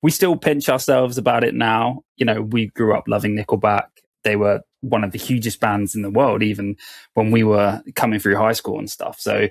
we still pinch ourselves about it now. You know, we grew up loving Nickelback. They were one of the hugest bands in the world, even when we were coming through high school and stuff. So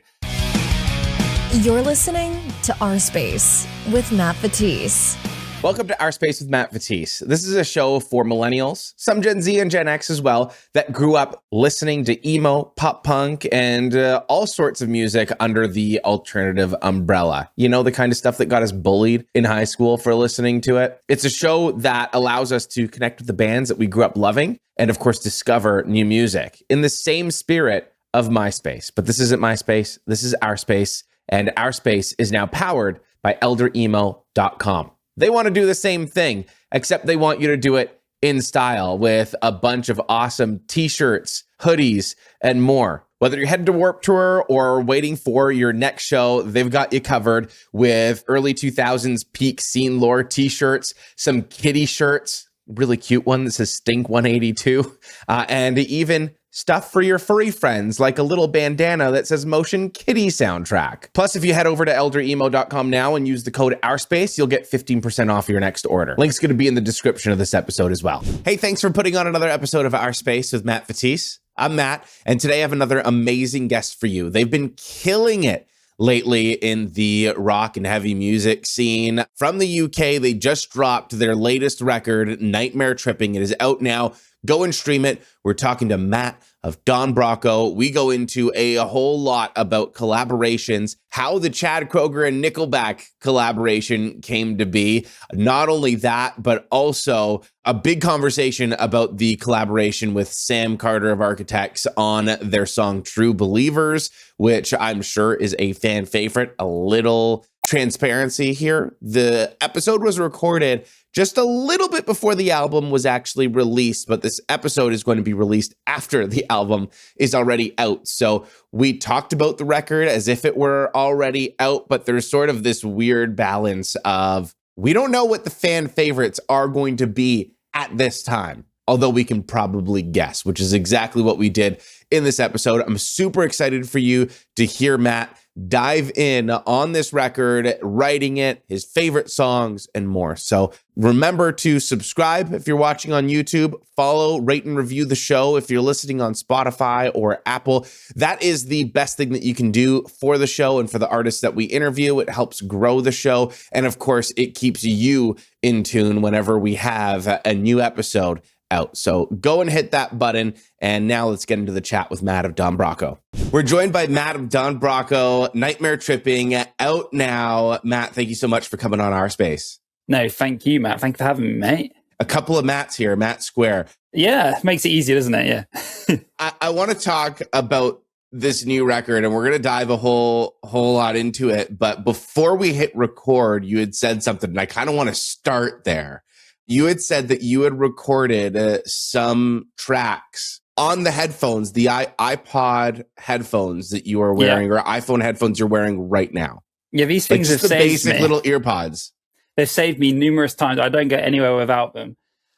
you're listening to Our Space with Matt Fatisse. Welcome to Our Space with Matt Fatisse. This is a show for millennials, some Gen Z and Gen X as well, that grew up listening to emo, pop punk, and all sorts of music under the alternative umbrella. You know, the kind of stuff that got us bullied in high school for listening to it. It's a show that allows us to connect with the bands that we grew up loving and, of course, discover new music in the same spirit of MySpace. But this isn't MySpace. This is Our Space, and Our Space is now powered by elderemo.com. They want to do the same thing, except they want you to do it in style with a bunch of awesome t-shirts, hoodies, and more. Whether you're headed to Warped Tour or waiting for your next show, they've got you covered with early 2000s peak scene lore t-shirts, some kitty shirts, really cute one that says Stink 182, and even stuff for your furry friends, like a little bandana that says Motion Kitty Soundtrack. Plus, if you head over to elderemo.com now and use the code OURSPACE, you'll get 15% off your next order. Link's going to be in the description of this episode as well. Hey, thanks for putting on another episode of Our Space with Matt Fatisse. I'm Matt, and today I have another amazing guest for you. They've been killing it lately in the rock and heavy music scene. From the UK, they just dropped their latest record, Nightmare Tripping. It is out now. Go and stream it. We're talking to Matt of Don Broco. We go into a whole lot about collaborations, how the Chad Kroeger and Nickelback collaboration came to be. Not only that, but also a big conversation about the collaboration with Sam Carter of Architects on their song True Believers, which I'm sure is a fan favorite. A little transparency here. The episode was recorded just a little bit before the album was actually released, but this episode is going to be released after the album is already out. So we talked about the record as if it were already out, but there's sort of this weird balance of we don't know what the fan favorites are going to be at this time, although we can probably guess, which is exactly what we did in this episode. I'm super excited for you to hear Matt dive in on this record, writing it, his favorite songs, and more. So remember to subscribe if you're watching on YouTube, follow, rate, and review the show if you're listening on Spotify or Apple. That is the best thing that you can do for the show and for the artists that we interview. It helps grow the show. And of course, it keeps you in tune whenever we have a new episode out. So go and hit that button. And now let's get into the chat with Matt of Don Broco. We're joined by Matt of Don Broco, Nightmare Tripping, out now. Matt, thank you so much for coming on Our Space. no, thank you, Matt. Thanks for having me, mate. A couple of Matts here, Matt Square. Yeah, makes it easier, doesn't it? Yeah. I want to talk about this new record, and we're going to dive a whole lot into it. But before we hit record, you had said something, and I kind of want to start there. You had said that you had recorded some tracks on the headphones, the iPod headphones that you are wearing, or iPhone headphones you're wearing right now. Yeah, these things have saved me. Just the basic little ear pods. They've saved me numerous times. I don't get anywhere without them.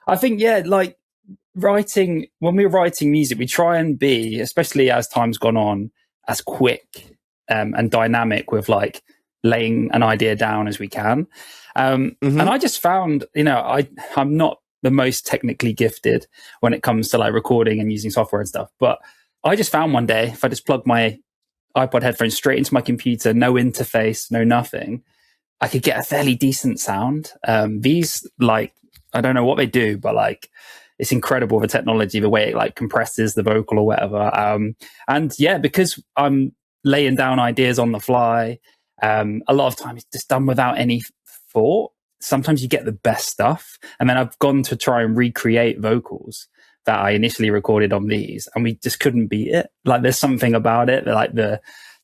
I think, yeah, like when we're writing music, we try and be, especially as time's gone on, as quick and dynamic with like laying an idea down as we can. And I just found, I'm not the most technically gifted when it comes to like recording and using software and stuff. But I just found one day, if I just plug my iPod headphones straight into my computer, no interface, no nothing, I could get a fairly decent sound. These, like, I don't know what they do, but like, it's incredible, the technology, the way it like compresses the vocal or whatever. And yeah, because I'm laying down ideas on the fly, a lot of times it's just done without any thought. Sometimes you get the best stuff. And then I've gone to try and recreate vocals that I initially recorded on these, and we just couldn't beat it. Like, there's something about it, like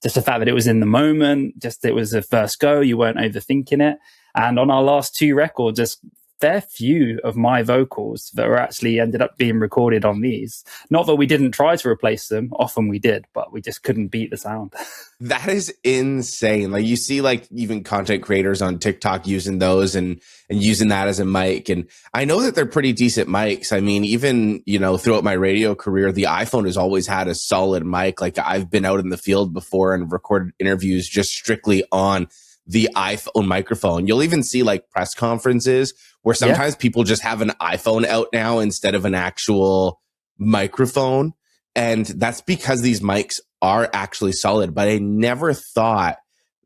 just the fact that it was in the moment, just it was the first go, you weren't overthinking it. And on our last two records, there's fair few of my vocals that were actually ended up being recorded on these. Not that we didn't try to replace them, often we did, but we just couldn't beat the sound. That is insane. Like, you see like even content creators on TikTok using those and using that as a mic. And I know that they're pretty decent mics. I mean, even, throughout my radio career, the iPhone has always had a solid mic. Like, I've been out in the field before and recorded interviews just strictly on the iPhone microphone. You'll even see like press conferences where sometimes people just have an iPhone out now instead of an actual microphone. And that's because these mics are actually solid. But I never thought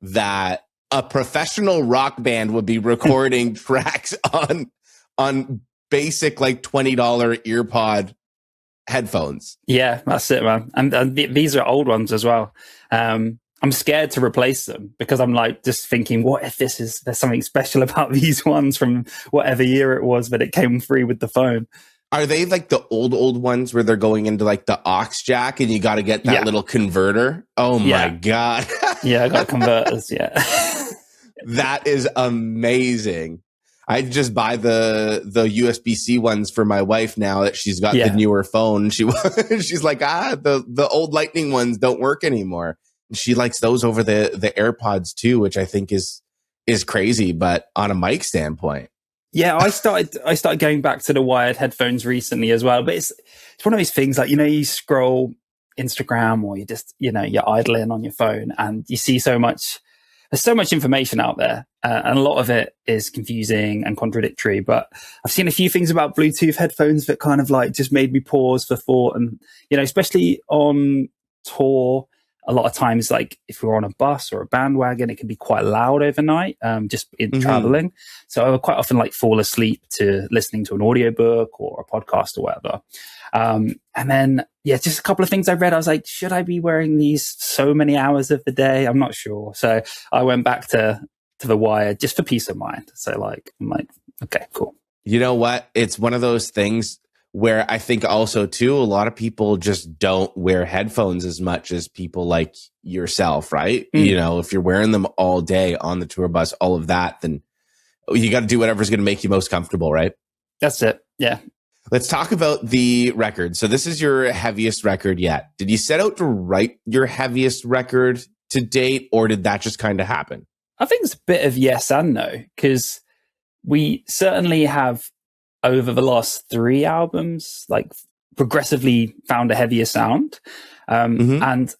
that a professional rock band would be recording tracks on basic like $20 earpod headphones. Yeah, that's it, man. And these are old ones as well. I'm scared to replace them because I'm like just thinking, what if there's something special about these ones from whatever year it was, but it came free with the phone. Are they like the old ones where they're going into like the aux jack and you got to get that little converter? Oh my God. Yeah, I got converters. Yeah. That is amazing. I just buy the USB-C ones for my wife now that she's got the newer phone. She's like, the old Lightning ones don't work anymore. She likes those over the AirPods too, which I think is crazy, but on a mic standpoint. Yeah, I started going back to the wired headphones recently as well. But it's one of those things like, you scroll Instagram or you just, you're idling on your phone and you see there's so much information out there. And a lot of it is confusing and contradictory. But I've seen a few things about Bluetooth headphones that kind of like just made me pause for thought. And, especially on tour, a lot of times, like if we're on a bus or a bandwagon, it can be quite loud overnight, just in traveling. So I would quite often like fall asleep to listening to an audiobook or a podcast or whatever. And then, just a couple of things I read. I was like, should I be wearing these so many hours of the day? I'm not sure. So I went back to the wired just for peace of mind. So I'm like, okay, cool. You know what? It's one of those things where I think also too, a lot of people just don't wear headphones as much as people like yourself, right? If you're wearing them all day on the tour bus, all of that, then you got to do whatever's going to make you most comfortable, right? That's it. Yeah. Let's talk about the record. So this is your heaviest record yet. Did you set out to write your heaviest record to date, or did that just kind of happen? I think it's a bit of yes and no, because we certainly have over the last 3 albums, like progressively found a heavier sound. And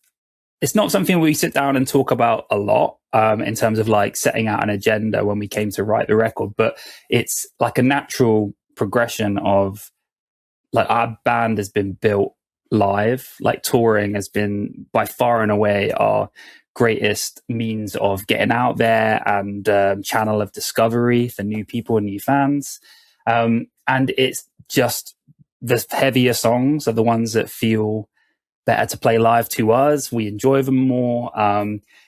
it's not something we sit down and talk about a lot in terms of like setting out an agenda when we came to write the record, but it's like a natural progression of like our band has been built live, like touring has been by far and away our greatest means of getting out there and channel of discovery for new people and new fans. And it's just the heavier songs are the ones that feel better to play live to us. We enjoy them more.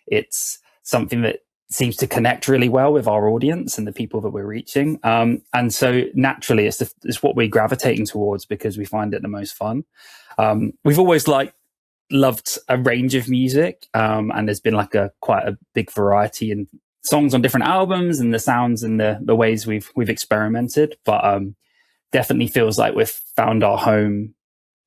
It's something that seems to connect really well with our audience and the people that we're reaching. And so naturally it's what we're gravitating towards because we find it the most fun. We've always loved a range of music. And there's been like quite a big variety in songs on different albums and the sounds and the ways we've experimented, but definitely feels like we've found our home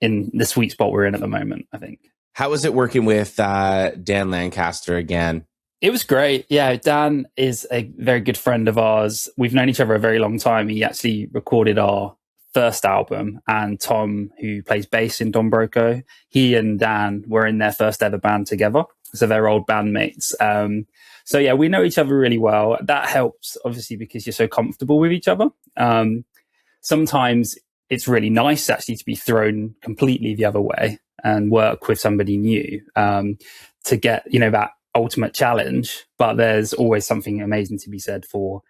in the sweet spot we're in at the moment, I think. How was it working with Dan Lancaster again? It was great. Yeah, Dan is a very good friend of ours. We've known each other a very long time. He actually recorded our first album, and Tom, who plays bass in Don Broco, he and Dan were in their first ever band together. So they're old bandmates. So yeah, we know each other really well. That helps, obviously, because you're so comfortable with each other. Sometimes it's really nice actually to be thrown completely the other way and work with somebody new to get, that ultimate challenge. But there's always something amazing to be said for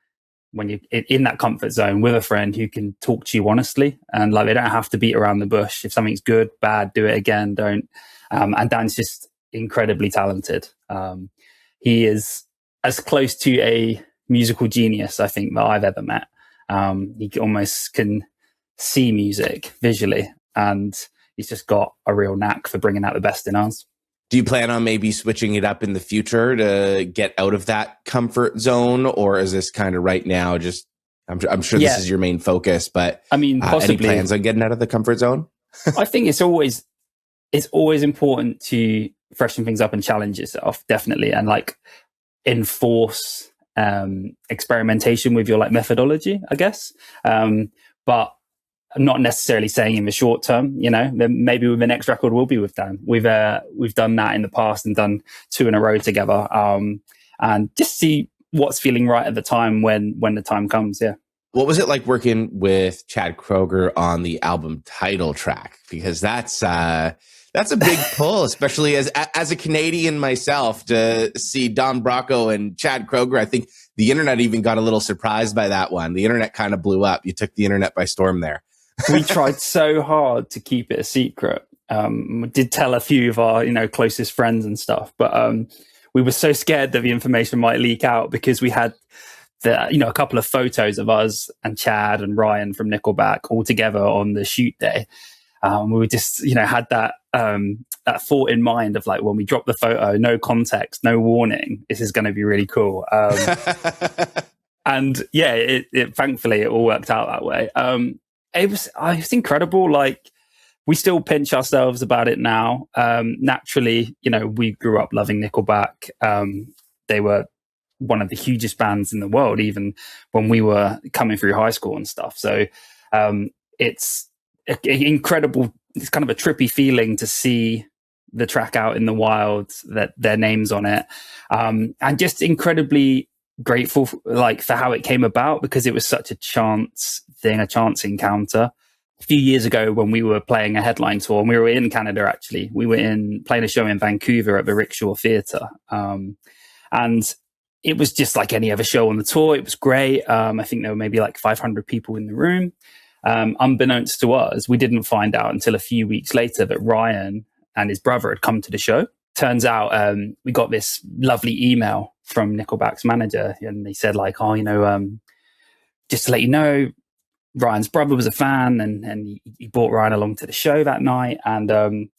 when you're in that comfort zone with a friend who can talk to you honestly. And like, they don't have to beat around the bush. If something's good, bad, do it again, don't. And Dan's just incredibly talented. He is as close to a musical genius, I think, that I've ever met. He almost can see music visually, and he's just got a real knack for bringing out the best in us. Do you plan on maybe switching it up in the future to get out of that comfort zone, or is this kind of right now just, I'm sure this is your main focus, but I mean, possibly. Any plans on getting out of the comfort zone? I think it's always important to freshen things up and challenge yourself, definitely, and like enforce experimentation with your like methodology, I guess. But I'm not necessarily saying in the short term, then maybe with the next record we'll be with Dan. We've done that in the past and done 2 in a row together, and just see what's feeling right at the time when the time comes. Yeah. What was it like working with Chad Kroeger on the album title track? Because that's a big pull, especially as a Canadian myself, to see Don Broco and Chad Kroeger. I think the internet even got a little surprised by that one. The internet kind of blew up. You took the internet by storm there. We tried so hard to keep it a secret. We did tell a few of our, closest friends and stuff, but we were so scared that the information might leak out because we had a couple of photos of us and Chad and Ryan from Nickelback all together on the shoot day. We were just, had that thought in mind of like, when we drop the photo, no context, no warning, this is going to be really cool. And yeah, it thankfully it all worked out that way. It was incredible. Like, we still pinch ourselves about it now. Naturally, we grew up loving Nickelback. They were one of the hugest bands in the world, even when we were coming through high school and stuff. So it's incredible. It's kind of a trippy feeling to see the track out in the wild, that their names on it, and just incredibly grateful for how it came about, because it was such a chance thing, a chance encounter. A few years ago, when we were playing a headline tour, and we were in Canada, actually, we were playing a show in Vancouver at the Rickshaw Theatre, and it was just like any other show on the tour. It was great. I think there were maybe like 500 people in the room. Unbeknownst to us, we didn't find out until a few weeks later that Ryan and his brother had come to the show. Turns out we got this lovely email from Nickelback's manager, and they said like, just to let you know, Ryan's brother was a fan, and he brought Ryan along to the show that night, and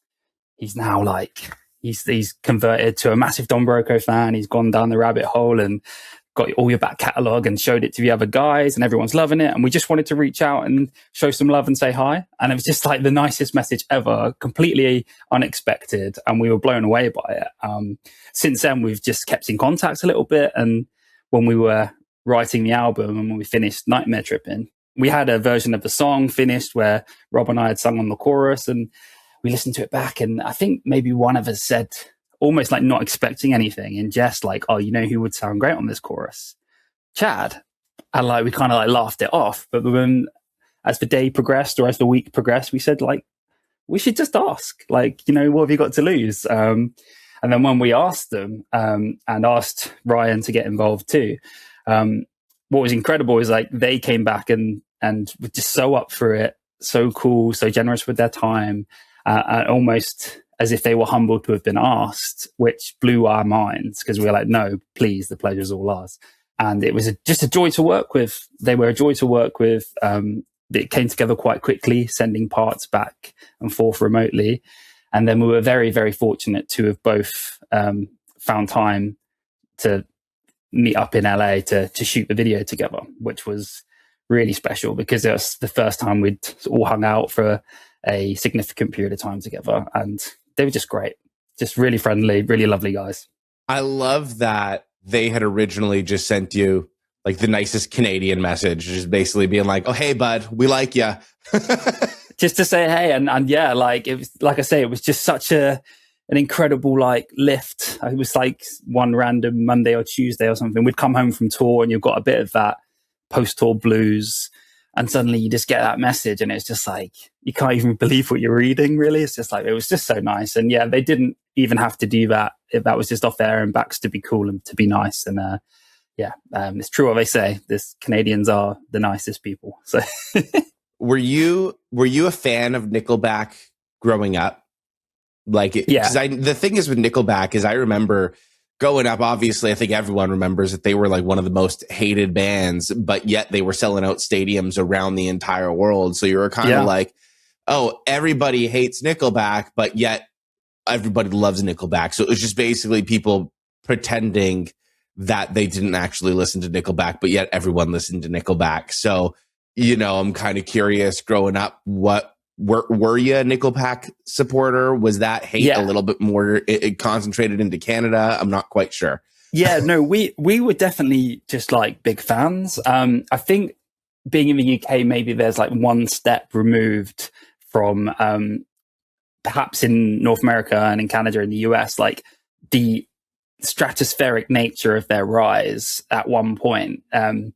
he's now like, he's converted to a massive Don Broco fan. He's gone down the rabbit hole and got all your back catalogue and showed it to the other guys, and everyone's loving it. And we just wanted to reach out and show some love and say hi. And it was just like the nicest message ever, completely unexpected. And we were blown away by it. Since then, we've just kept in contact a little bit. And when we were writing the album and when we finished Nightmare Tripping, we had a version of the song finished where Rob and I had sung on the chorus, and we listened to it back. And I think maybe one of us said, almost like not expecting anything, in jest, like, oh, who would sound great on this chorus? Chad. And like, we kind of like laughed it off. But then as the day progressed, or as the week progressed, we said like, we should just ask, like, what have you got to lose? And then when we asked them, and asked Ryan to get involved too, what was incredible is like, they came back and were just so up for it, so cool, so generous with their time, almost as if they were humbled to have been asked, which blew our minds, because we were like, no, please, the pleasure's all ours. And it was just a joy to work with. They were a joy to work with. It came together quite quickly, sending parts back and forth remotely. And then we were very, very fortunate to have both found time to meet up in LA to shoot the video together, which was really special, because it was the first time we'd all hung out for a significant period of time together. And they were just great, just really friendly, really lovely guys. I love that they had originally just sent you like the nicest Canadian message, just basically being like, oh, hey, bud, we like you. Just to say, hey, and yeah, like, it was, like I say, it was just such an incredible like lift. It was like one random Monday or Tuesday or something. We'd come home from tour, and you've got a bit of that post-tour blues, and suddenly you just get that message, and it's just like, you can't even believe what you're reading, really. It's just like, it was just so nice. And yeah, they didn't even have to do that. That was just off their own backs to be cool and to be nice. And it's true what they say. Canadians are the nicest people. So were you a fan of Nickelback growing up? Like, yeah. The thing is with Nickelback is I remember growing up, obviously, I think everyone remembers that they were like one of the most hated bands, but yet they were selling out stadiums around the entire world. So you were kind of like, oh, everybody hates Nickelback, but yet everybody loves Nickelback. So it was just basically people pretending that they didn't actually listen to Nickelback, but yet everyone listened to Nickelback. So, I'm kind of curious growing up, were you a Nickelback supporter? Was that hate a little bit more it concentrated into Canada? I'm not quite sure. Yeah, no, we were definitely just like big fans. I think being in the UK, maybe there's like one step removed from perhaps in North America and in Canada and the US, like the stratospheric nature of their rise at one point, I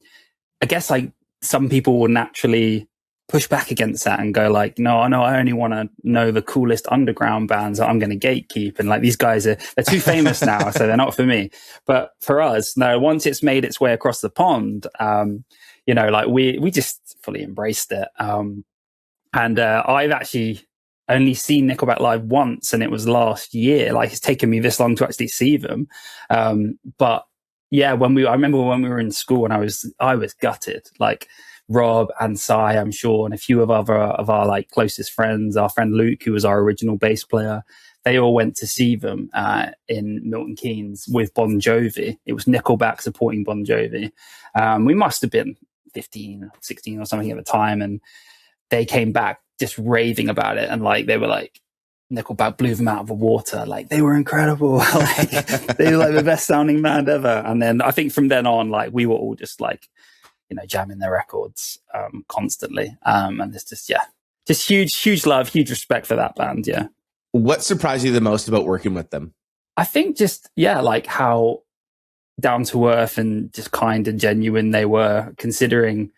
guess like some people will naturally push back against that and go like, no, I only want to know the coolest underground bands that I'm going to gatekeep. And like, these guys they're too famous now, so they're not for me. But for us, no, once it's made its way across the pond, like we just fully embraced it. And I've actually only seen Nickelback live once, and it was last year. Like, it's taken me this long to actually see them. But yeah, I remember when we were in school, and I was gutted. Like, Rob and Sai, I'm sure, and a few of our like closest friends, our friend Luke, who was our original bass player, they all went to see them in Milton Keynes with Bon Jovi. It was Nickelback supporting Bon Jovi. We must have been 15, 16 or something at the time, and they came back just raving about it, and like they were like, Nickelback blew them out of the water. Like, they were incredible. Like, they were like the best sounding band ever. And then I think from then on, like, we were all just like, jamming their records constantly. And it's just huge love, huge respect for that band. Yeah. What surprised you the most about working with them? I think just, like how down to earth and just kind and genuine they were, considering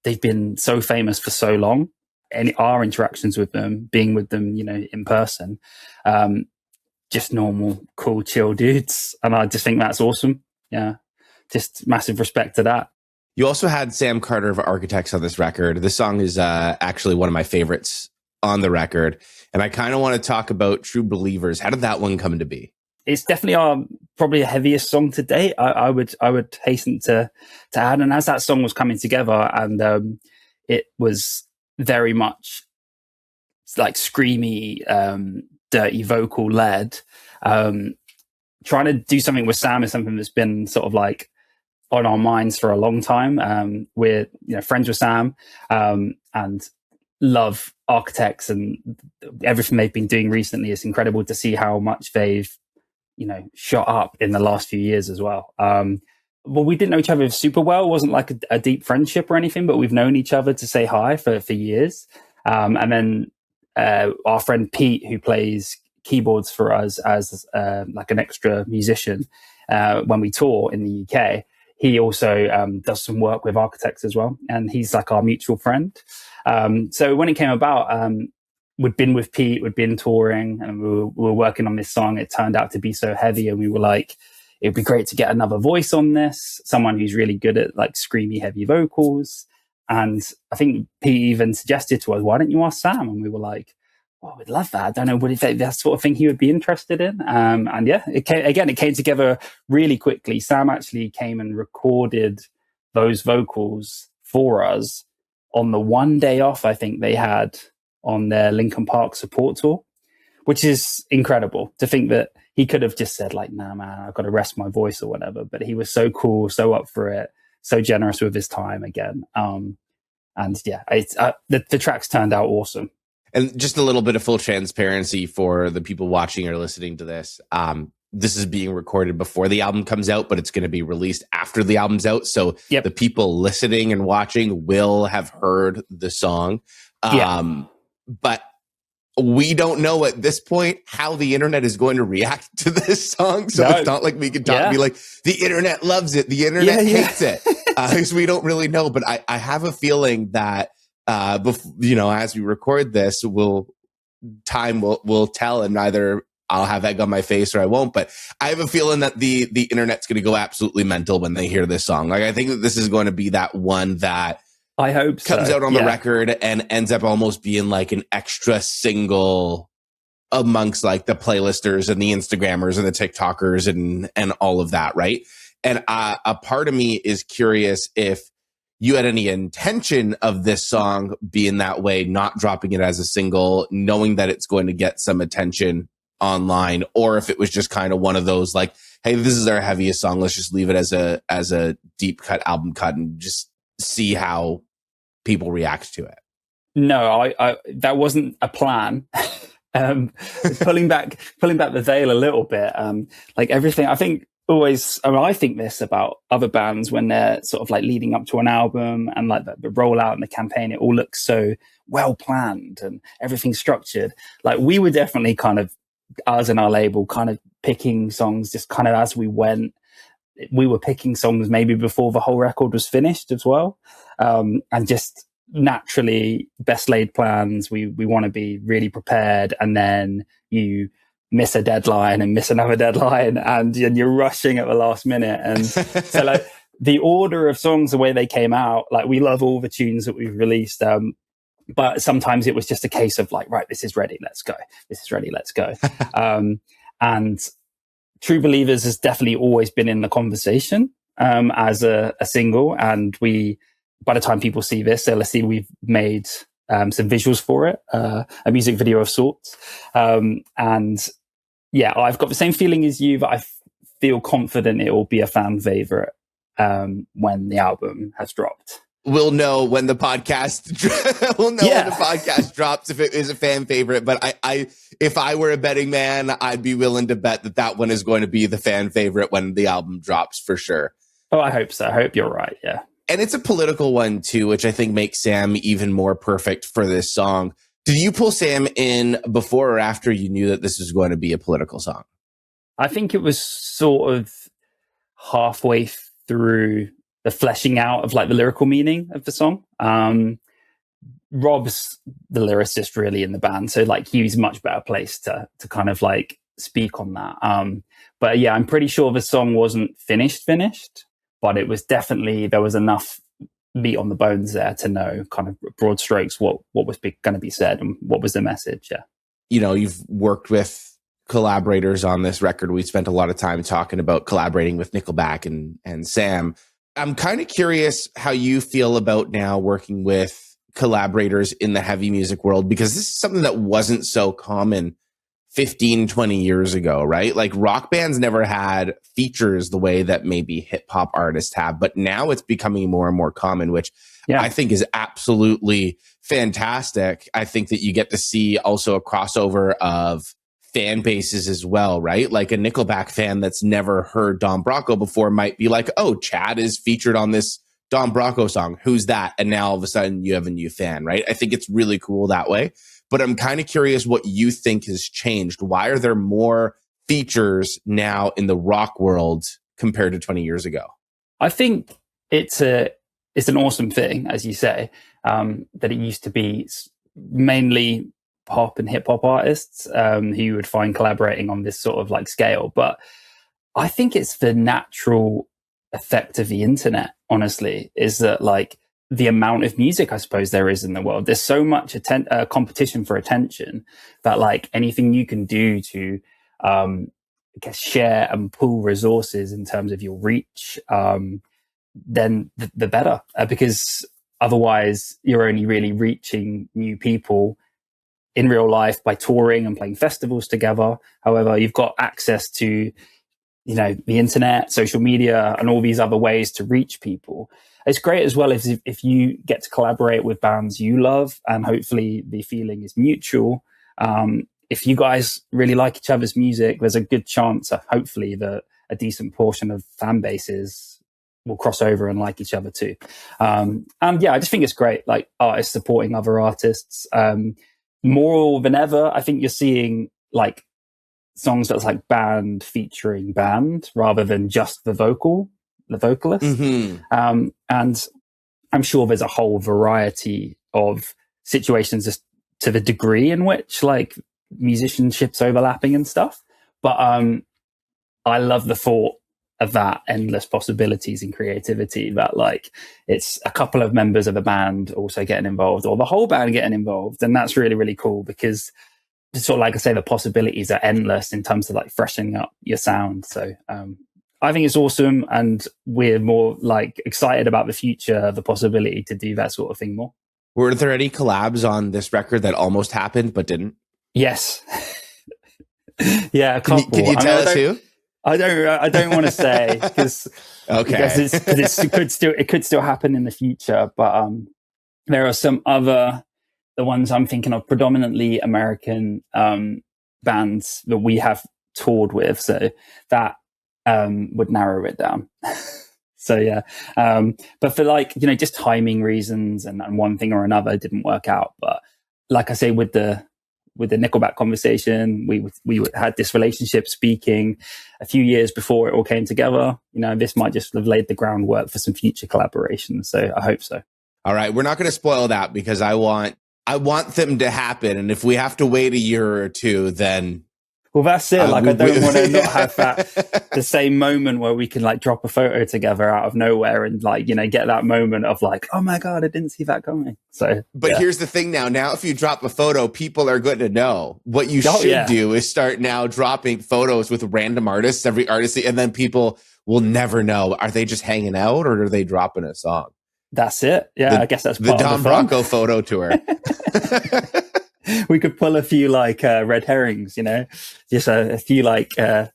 they've been so famous for so long. And our interactions with them, being with them, in person, just normal, cool, chill dudes. And I just think that's awesome. Yeah. Just massive respect to that. You also had Sam Carter of Architects on this record. This song is actually one of my favorites on the record. And I kind of want to talk about True Believers. How did that one come to be? It's definitely our probably heaviest song to date. I would hasten to add. And as that song was coming together, and it was very much like screamy, dirty vocal led. Trying to do something with Sam is something that's been sort of like on our minds for a long time. We're friends with Sam, and love Architects and everything they've been doing recently. It's incredible to see how much they've shot up in the last few years as well. Well, we didn't know each other super well. It wasn't like a deep friendship or anything, but we've known each other to say hi for years. And then our friend Pete, who plays keyboards for us as like an extra musician when we tour in the UK, he also does some work with Architects as well. And he's like our mutual friend. So when it came about, we'd been with Pete, we'd been touring, and we were working on this song. It turned out to be so heavy, and we were like, it'd be great to get another voice on this, someone who's really good at like screamy, heavy vocals. And I think Pete even suggested to us, why don't you ask Sam? And we were like, oh, we'd love that. I don't know what if that sort of thing he would be interested in. And yeah, it came together really quickly. Sam actually came and recorded those vocals for us on the one day off I think they had on their Linkin Park support tour, which is incredible to think that he could have just said like, nah, man, I've got to rest my voice or whatever. But he was so cool, so up for it, so generous with his time again. And yeah, the tracks turned out awesome. And just a little bit of full transparency for the people watching or listening to this. This is being recorded before the album comes out, but it's going to be released after the album's out. So the people listening and watching will have heard the song. But we don't know at this point how the internet is going to react to this song. So it's not like we can talk and be like, the internet loves it, the internet hates it. Because we don't really know. But I have a feeling that, as we record this, time will tell, and either I'll have egg on my face or I won't. But I have a feeling that the internet's going to go absolutely mental when they hear this song. Like, I think that this is going to be that one that I hope comes out on the record and ends up almost being like an extra single amongst like the playlisters and the Instagrammers and the TikTokers and all of that, right? And a part of me is curious if you had any intention of this song being that way, not dropping it as a single, knowing that it's going to get some attention online, or if it was just kind of one of those like, hey, this is our heaviest song, let's just leave it as a deep cut album cut and just see how people react to it. No, I that wasn't a plan. Pulling back the veil a little bit, like everything, I think I think this about other bands when they're sort of like leading up to an album, and like the rollout and the campaign, it all looks so well planned and everything's structured. Like, we were definitely kind of, us and our label, kind of picking songs just kind of as we went. We were picking songs maybe before the whole record was finished as well. And just naturally, best laid plans. We want to be really prepared, and then you miss a deadline and miss another deadline, and you're rushing at the last minute. And so like the order of songs, the way they came out, like we love all the tunes that we've released. But sometimes it was just a case of like, right, this is ready, let's go. This is ready, let's go. And True Believers has definitely always been in the conversation as a single. And by the time people see this, they'll see we've made some visuals for it, a music video of sorts. And yeah, I've got the same feeling as you, that I feel confident it will be a fan favorite when the album has dropped. We'll know when the podcast when the podcast drops if it is a fan favorite. But I if I were a betting man, I'd be willing to bet that one is going to be the fan favorite when the album drops for sure. Oh, I hope so. I hope you're right. Yeah. And it's a political one too, which I think makes Sam even more perfect for this song. Did you pull Sam in before or after you knew that this was going to be a political song? I think it was sort of halfway through the fleshing out of like the lyrical meaning of the song. Rob's the lyricist really in the band, so like he's much better placed to kind of like speak on that. But yeah, I'm pretty sure the song wasn't finished, but it was definitely, there was enough meat on the bones there to know kind of broad strokes what was going to be said and what was the message. Yeah. You know, you've worked with collaborators on this record. We spent a lot of time talking about collaborating with Nickelback and Sam. I'm kind of curious how you feel about now working with collaborators in the heavy music world, because this is something that wasn't so common 15, 20 years ago, right? Like rock bands never had features the way that maybe hip hop artists have, but now it's becoming more and more common, which I think is absolutely fantastic. I think that you get to see also a crossover of fan bases as well, right? Like a Nickelback fan that's never heard Don Broco before might be like, oh, Chad is featured on this Don Broco song. Who's that? And now all of a sudden you have a new fan, right? I think it's really cool that way. But I'm kind of curious what you think has changed. Why are there more features now in the rock world compared to 20 years ago? I think it's an awesome thing, as you say, that it used to be mainly pop and hip hop artists who you would find collaborating on this sort of like scale. But I think it's the natural effect of the internet, honestly, is that like the amount of music I suppose there is in the world. There's so much competition for attention that like anything you can do to I guess share and pool resources in terms of your reach, then the better, because otherwise you're only really reaching new people in real life by touring and playing festivals together. However, you've got access to, you know, the internet, social media, and all these other ways to reach people. It's great as well if you get to collaborate with bands you love, and hopefully the feeling is mutual. If you guys really like each other's music, there's a good chance that hopefully a decent portion of fan bases will cross over and like each other too. And yeah, I just think it's great, like artists supporting other artists. More than ever, I think you're seeing like songs that's like band featuring band rather than just the vocalist. Mm-hmm. And I'm sure there's a whole variety of situations just to the degree in which like musicianship's overlapping and stuff. But I love the thought of that endless possibilities and creativity, that like it's a couple of members of the band also getting involved or the whole band getting involved. And that's really, really cool, because sort of like I say, the possibilities are endless in terms of like freshening up your sound. So I think it's awesome, and we're more like excited about the future, the possibility to do that sort of thing more. Were there any collabs on this record that almost happened but didn't? Yes. Yeah, a couple. Can you tell us who? I don't want to say, because it could still happen in the future. But there are some other, the ones I'm thinking of, predominantly American bands that we have toured with, so that would narrow it down. So yeah, but for like, you know, just timing reasons and one thing or another didn't work out. But like I say, with the with the Nickelback conversation. We had this relationship speaking a few years before it all came together. You know, this might just have laid the groundwork for some future collaborations. So I hope so. All right, we're not going to spoil that because I want them to happen, and if we have to wait a year or two, then well, that's it. Like, I don't want to not have the same moment where we can like drop a photo together out of nowhere and like, you know, get that moment of like, oh my God, I didn't see that coming. So, but here's the thing now if you drop a photo, people are going to know. What you should do is start now dropping photos with random artists, every artist, and then people will never know. Are they just hanging out or are they dropping a song? That's it. Yeah, I guess that's the Don Broco photo tour. We could pull a few like red herrings, you know, just a few like, oh,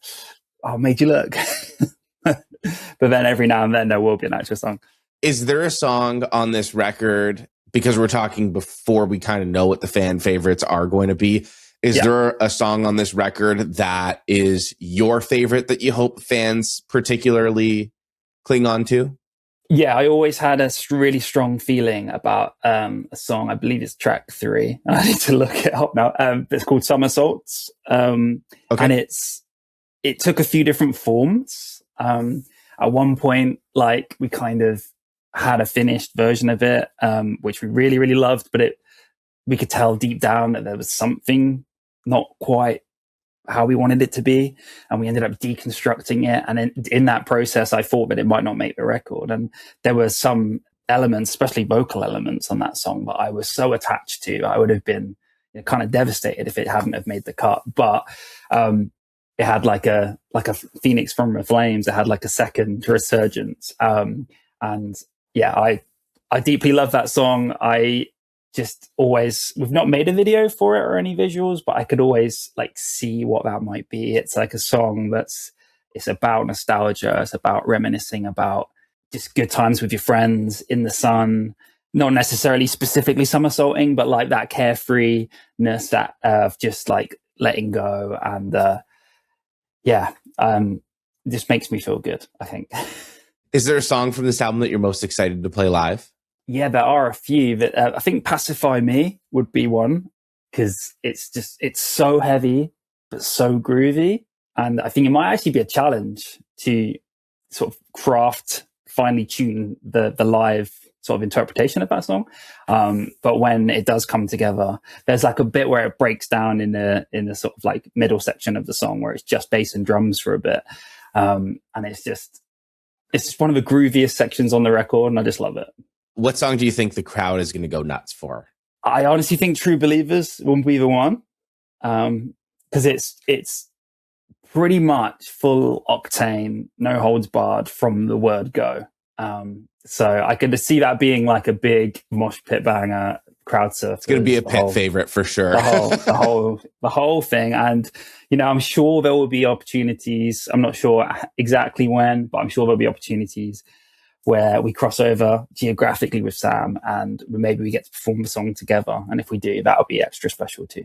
made you look. But then every now and then there will be an actual song. Is there a song on this record, because we're talking before we kind of know what the fan favorites are going to be, is there a song on this record that is your favorite that you hope fans particularly cling on to? Yeah, I always had a really strong feeling about a song. I believe it's track 3. I need to look it up now. It's called Somersaults. And it took a few different forms. At one point, like, we kind of had a finished version of it, which we really, really loved, but we could tell deep down that there was something not quite how we wanted it to be, and we ended up deconstructing it. And in that process, I thought that it might not make the record, and there were some elements, especially vocal elements on that song, that I was so attached to. I would have been, you know, kind of devastated if it hadn't have made the cut. But it had like a phoenix from the flames. It had like a second resurgence, and yeah, I deeply love that song. I just always, we've not made a video for it or any visuals, but I could always like see what that might be. It's like a song it's about nostalgia. It's about reminiscing about just good times with your friends in the sun, not necessarily specifically somersaulting, but like that carefreeness, that of just like letting go. And it just makes me feel good, I think. Is there a song from this album that you're most excited to play live? Yeah, there are a few that I think Pacify Me would be one, because it's so heavy, but so groovy. And I think it might actually be a challenge to sort of finely tune the live sort of interpretation of that song. But when it does come together, there's like a bit where it breaks down in the sort of like middle section of the song where it's just bass and drums for a bit. And it's just one of the grooviest sections on the record, and I just love it. What song do you think the crowd is going to go nuts for? I honestly think True Believers will be the one, because it's pretty much full octane, no holds barred from the word go. So I could see that being like a big mosh pit banger, crowd surf. It's going to be a pit favorite for sure. The whole thing. And, you know, I'm sure there will be opportunities. I'm not sure exactly when, but I'm sure there'll be opportunities where we cross over geographically with Sam, and maybe we get to perform the song together. And if we do, that'll be extra special too.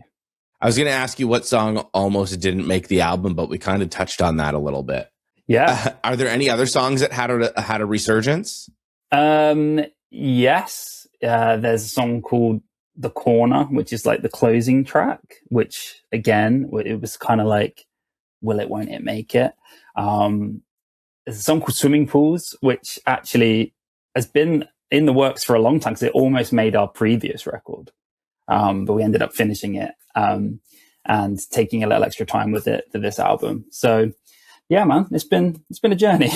I was going to ask you what song almost didn't make the album, but we kind of touched on that a little bit. Yeah. Are there any other songs that had a resurgence? Yes. There's a song called The Corner, which is like the closing track, which again, it was kind of like, will it, won't it make it? There's a song called Swimming Pools, which actually has been in the works for a long time, because it almost made our previous record. But we ended up finishing it and taking a little extra time with it for this album. So yeah, man, it's been a journey.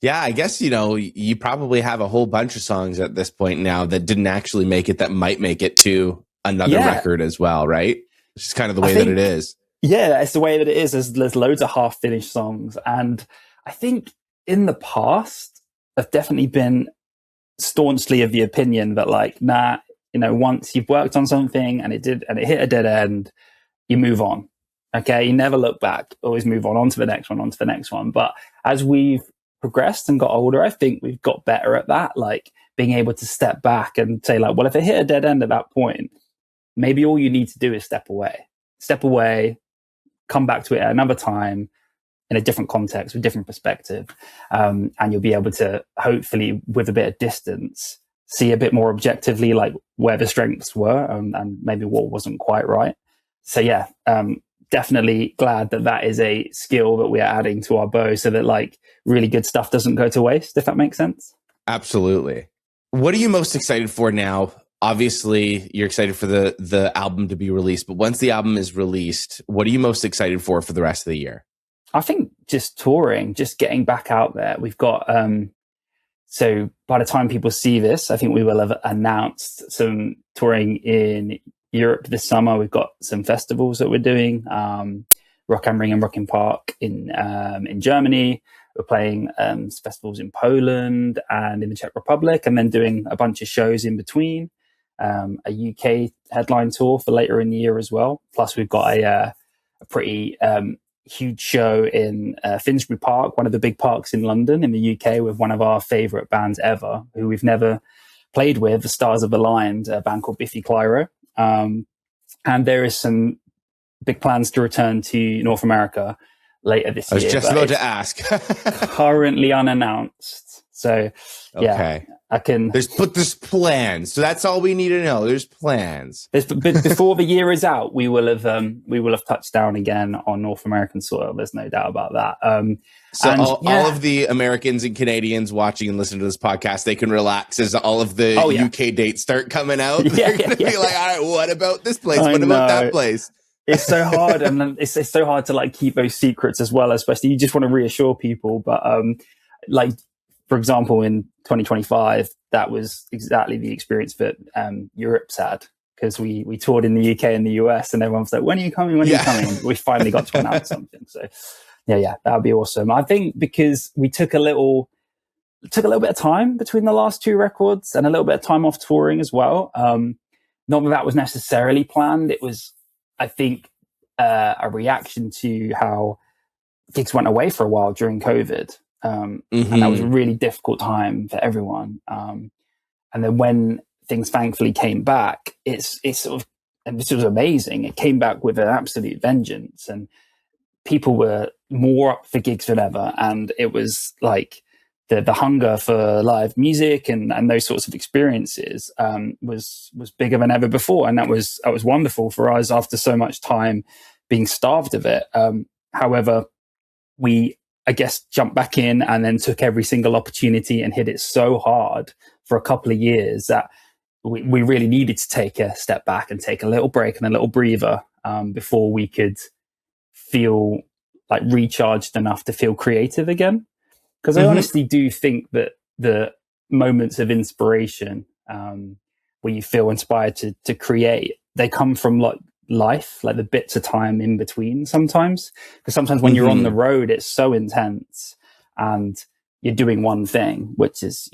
Yeah, I guess, you know, you probably have a whole bunch of songs at this point now that didn't actually make it, that might make it to another record as well, right? It's just kind of the way that it is. Yeah, it's the way that it is. There's loads of half-finished songs, and I think in the past, I've definitely been staunchly of the opinion that like, nah, you know, once you've worked on something and it hit a dead end, you move on. Okay. You never look back, always move on to the next one. But as we've progressed and got older, I think we've got better at that. Like being able to step back and say like, well, if it hit a dead end at that point, maybe all you need to do is step away, come back to it at another time, in a different context, with different perspective. And you'll be able to, hopefully with a bit of distance, see a bit more objectively, like where the strengths were and maybe what wasn't quite right. so yeah, definitely glad that is a skill that we are adding to our bow, so that like really good stuff doesn't go to waste, if that makes sense. Absolutely. What are you most excited for now? Obviously, you're excited for the album to be released, but once the album is released, what are you most excited for the rest of the year? I think just touring, just getting back out there. We've got so by the time people see this, I think we will have announced some touring in Europe this summer. We've got some festivals that we're doing, Rock am Ring and Rock im Park in Germany. We're playing festivals in Poland and in the Czech Republic, and then doing a bunch of shows in between. A UK headline tour for later in the year as well. Plus, we've got a pretty huge show in Finsbury Park, one of the big parks in London in the UK, with one of our favourite bands ever, who we've never played with, the Stars Have Aligned, a band called Biffy Clyro. And there is some big plans to return to North America later this year. I was just about to ask. Currently unannounced. So, yeah. Okay. I can. There's plans. So that's all we need to know. There's plans. Before the year is out, we will have touched down again on North American soil. There's no doubt about that. All of the Americans and Canadians watching and listening to this podcast, they can relax as all of the UK dates start coming out. They're going to be like, all right, what about this place? What about that place? It's so hard, and it's so hard to like keep those secrets as well. Especially, you just want to reassure people, but like. For example, in 2025, that was exactly the experience that Europe's had, because we toured in the UK and the US, and everyone was like, when are you coming? When are you coming? We finally got to announce something. So yeah, that would be awesome. I think because we took a little bit of time between the last two records and a little bit of time off touring as well. Not that was necessarily planned. It was, I think, a reaction to how gigs went away for a while during COVID. And that was a really difficult time for everyone. And then when things thankfully came back, it's sort of, and this was amazing. It came back with an absolute vengeance, and people were more up for gigs than ever. And it was like the hunger for live music and those sorts of experiences was bigger than ever before. And that was wonderful for us after so much time being starved of it. However, we, I guess, jumped back in and then took every single opportunity and hit it so hard for a couple of years that we really needed to take a step back and take a little break and a little breather before we could feel like recharged enough to feel creative again. Because I honestly do think that the moments of inspiration where you feel inspired to create, they come from like life, like the bits of time in between sometimes. Because sometimes when you're on the road, it's so intense and you're doing one thing, which is,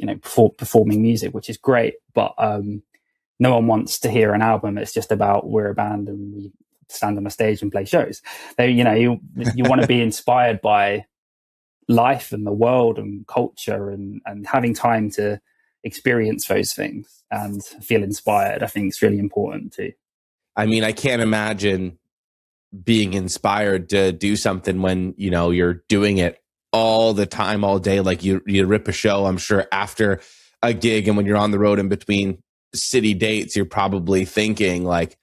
performing music, which is great. But no one wants to hear an album. It's just about we're a band and we stand on a stage and play shows. You want to be inspired by life and the world and culture and having time to experience those things and feel inspired. I think it's really important too. I mean, I can't imagine being inspired to do something when, you're doing it all the time, all day. Like you rip a show, I'm sure, after a gig, and when you're on the road in between city dates, you're probably thinking like,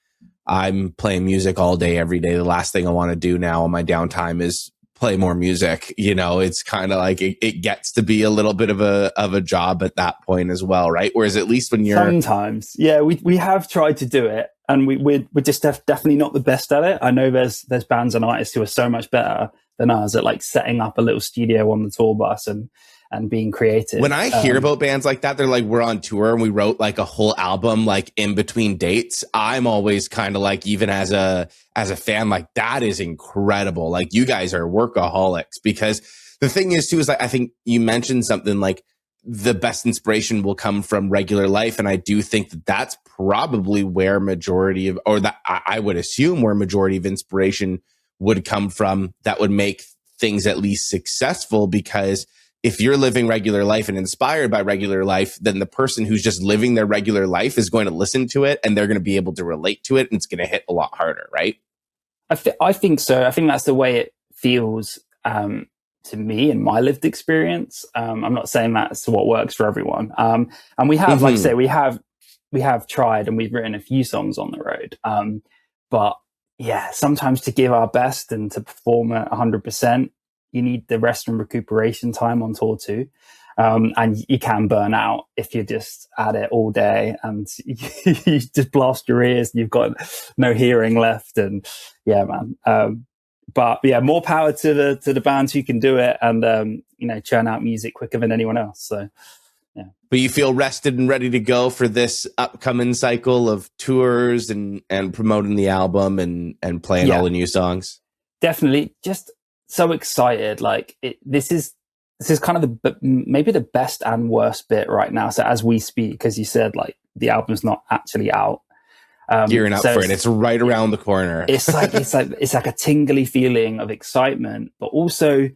I'm playing music all day, every day. The last thing I want to do now on my downtime is play more music. It's kind of like it gets to be a little bit of a job at that point as well, right? Whereas at least when you're sometimes, we have tried to do it, and we're just definitely not the best at it. I know there's bands and artists who are so much better than us at like setting up a little studio on the tour bus and being creative. When I hear about bands like that, they're like, we're on tour and we wrote like a whole album like in between dates. I'm always kind of like, even as a fan, like that is incredible. Like you guys are workaholics. Because the thing is too, is like, I think you mentioned something like the best inspiration will come from regular life. And I do think that that's probably where majority of, or that I would assume where majority of inspiration would come from, that would make things at least successful. Because if you're living regular life and inspired by regular life, then the person who's just living their regular life is going to listen to it and they're going to be able to relate to it, and it's going to hit a lot harder, right? I think so. I think that's the way it feels to me in my lived experience. I'm not saying that's what works for everyone. And we have, like I say, we have tried and we've written a few songs on the road. But yeah, sometimes to give our best and to perform at 100%, you need the rest and recuperation time on tour too. And you can burn out if you're just at it all day and you just blast your ears and you've got no hearing left. And yeah, man. But yeah, more power to the bands who can do it and churn out music quicker than anyone else. So yeah. But you feel rested and ready to go for this upcoming cycle of tours and promoting the album and playing all the new songs? Definitely, just so excited. Like this is kind of maybe the best and worst bit right now. So as we speak, because you said like the album's not actually out. Gearing up for it. It's right around the corner. It's like a tingly feeling of excitement, but also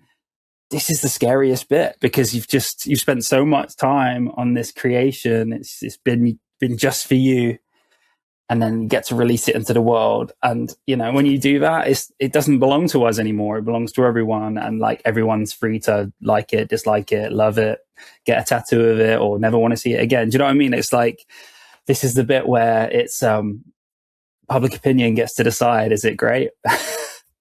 this is the scariest bit because you've spent so much time on this creation. It's been just for you, and then you get to release it into the world. And when you do that, it doesn't belong to us anymore. It belongs to everyone, and like everyone's free to like it, dislike it, love it, get a tattoo of it, or never want to see it again. Do you know what I mean? It's like this is the bit where it's public opinion gets to decide, is it great?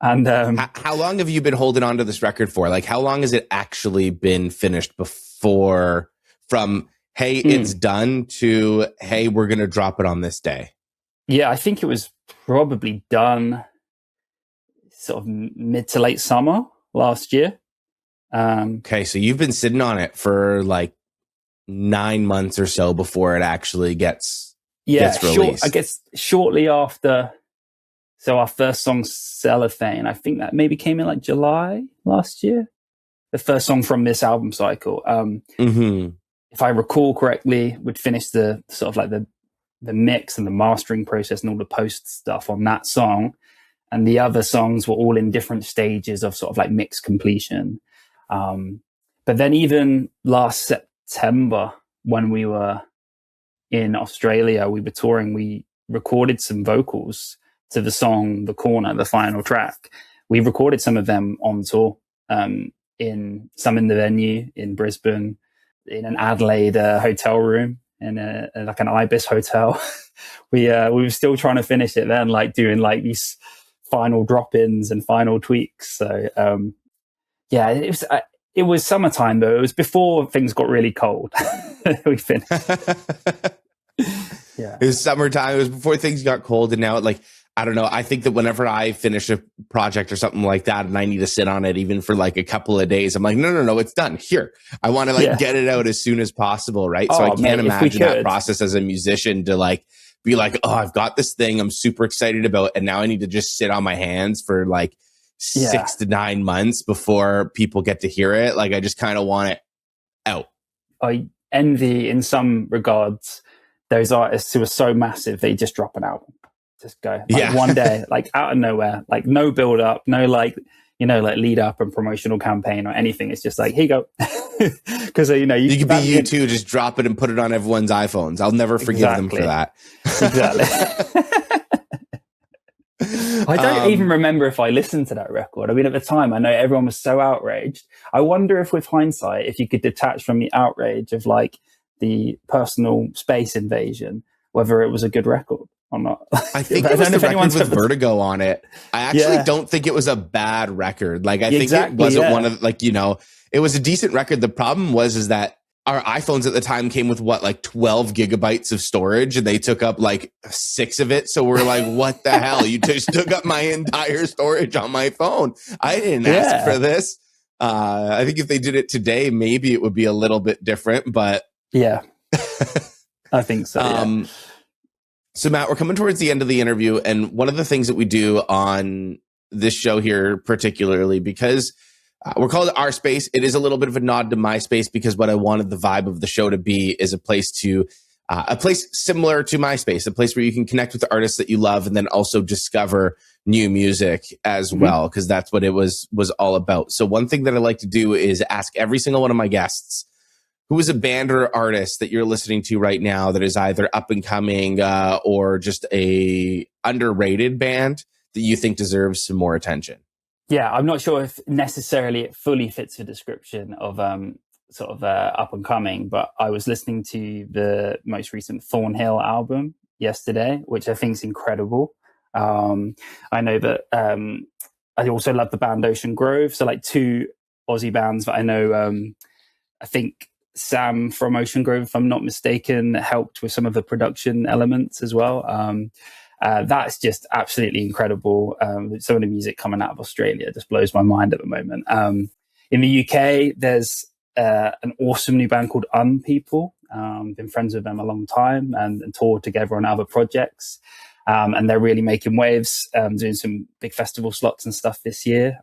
And how long have you been holding on to this record for? Like, how long has it actually been finished before from, hey, it's done to, hey, we're going to drop it on this day? Yeah, I think it was probably done sort of mid to late summer last year. Okay, so you've been sitting on it for like 9 months or so before it actually gets released. I guess shortly after. So our first song, Cellophane, I think that maybe came in like July last year. The first song from this album cycle. If I recall correctly, we'd finished the sort of like the mix and the mastering process and all the post stuff on that song. And the other songs were all in different stages of sort of like mix completion. But then even last September, when we were in Australia, we were touring, we recorded some vocals to the song The Corner, the final track. We recorded some of them on tour, in the venue in Brisbane, in an Adelaide hotel room, in like an Ibis hotel. We were still trying to finish it then, like doing like these final drop-ins and final tweaks. So it was summertime though. It was before things got really cold. We finished. It was summertime. It was before things got cold, and now I don't know. I think that whenever I finish a project or something like that and I need to sit on it even for like a couple of days, I'm like, no, it's done. Here. I want to get it out as soon as possible, right? So I can't imagine that process as a musician to like be like, oh, I've got this thing I'm super excited about, and now I need to just sit on my hands for like 6 to 9 months before people get to hear it. Like I just kind of want it out. I envy in some regards those artists who are so massive they just drop an album. Just go one day, like out of nowhere, like no build up, no like lead up and promotional campaign or anything. It's just like, here you go. Because you could be you too, just drop it and put it on everyone's iPhones. I'll never forgive them for that. Exactly. I don't even remember if I listened to that record. I mean, at the time, I know everyone was so outraged. I wonder if with hindsight, if you could detach from the outrage of like the personal space invasion, whether it was a good record or not. I think it was the record with Vertigo on it. I actually don't think it was a bad record. Like I think it wasn't one of it was a decent record. The problem was that our iPhones at the time came with 12 gigabytes of storage, and they took up like 6 of it. So we're like, what the hell? You just took up my entire storage on my phone. I didn't ask for this. I think if they did it today, maybe it would be a little bit different, but yeah, I think so. So Matt, we're coming towards the end of the interview, and one of the things that we do on this show here, particularly because we're called Our Space, it is a little bit of a nod to MySpace, because what I wanted the vibe of the show to be is a place similar to MySpace, a place where you can connect with the artists that you love and then also discover new music as well, because that's what it was all about. So one thing that I like to do is ask every single one of my guests, who is a band or artist that you're listening to right now that is either up and coming or just a underrated band that you think deserves some more attention? Yeah, I'm not sure if necessarily it fully fits the description of up and coming, but I was listening to the most recent Thornhill album yesterday, which I think is incredible. I know that I also love the band Ocean Grove. So like two Aussie bands that I know. I think Sam from Ocean Grove, if I'm not mistaken, helped with some of the production elements as well. That's just absolutely incredible. Some of the music coming out of Australia just blows my mind at the moment. In the UK, there's an awesome new band called People. Been friends with them a long time and toured together on other projects. And they're really making waves, doing some big festival slots and stuff this year.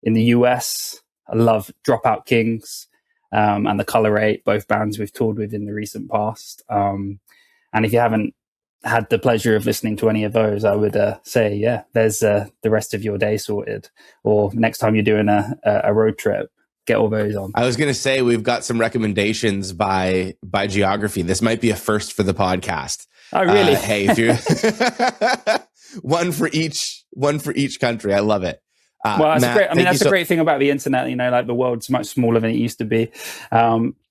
In the US, I love Dropout Kings and the Color 8, both bands we've toured with in the recent past. And if you haven't had the pleasure of listening to any of those, I would say, yeah, there's the rest of your day sorted. Or next time you're doing a road trip, get all those on. I was going to say, we've got some recommendations by geography. This might be a first for the podcast. Oh, really? Hey, if you one for each country. I love it. Well, that's Matt, that's a great thing about the internet. You know, like the world's much smaller than it used to be.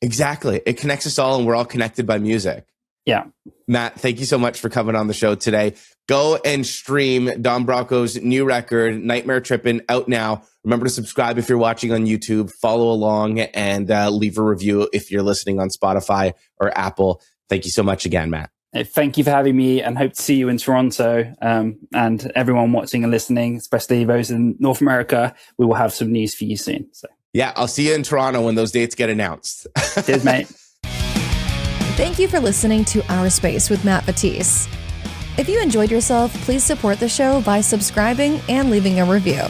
Exactly. It connects us all and we're all connected by music. Yeah. Matt, thank you so much for coming on the show today. Go and stream Don Broco's new record, Nightmare Trippin', out now. Remember to subscribe if you're watching on YouTube, follow along, and leave a review if you're listening on Spotify or Apple. Thank you so much again, Matt. Thank you for having me, and hope to see you in Toronto. And everyone watching and listening, especially those in North America, we will have some news for you soon. So yeah, I'll see you in Toronto when those dates get announced. Cheers, mate. Thank you for listening to Our Space with Matt Batiste. If you enjoyed yourself, please support the show by subscribing and leaving a review.